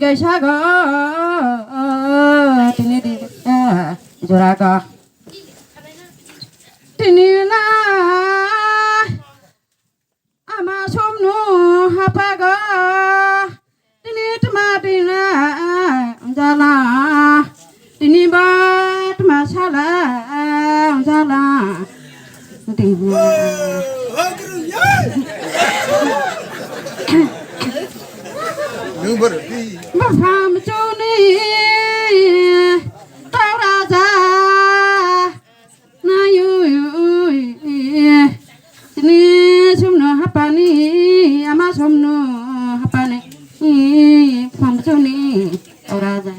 cái xa có thì nè đi cho ra có thì nè là ama xóm nó hapa có thì nè mà đi na ra là thì nè ba mà xa là ra là thì mà phạm cho ni tao ra ra na yu ni sum no hapani ama sum no hapani phạm cho ni tao ra ra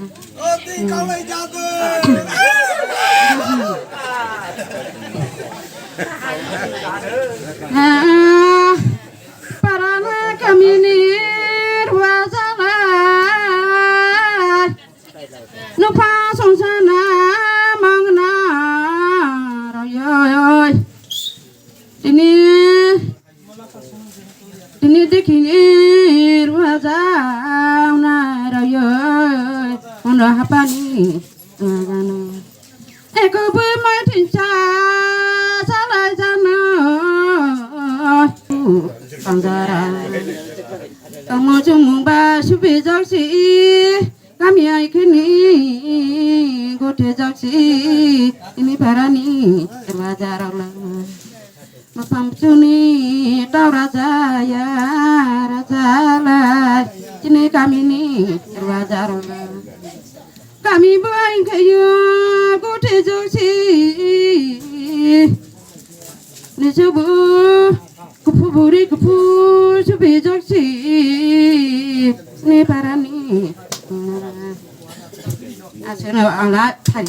para na kamini ruazala no pa song sana mang na roy ini dekini ruazala na roy ono hapani gana eko bu mai tincha salai jana Panjara, kamu cuma basu bejaksi, kami aikini, gode jaksi, ini barani terwajar Allah. Mapam cuni tau raja ya raja lah, ini kami ni terwajar Allah. Kami buai kayu gode jaksi, ni coba. Kupu buri kupu subi jaksi ni parani asena ala thai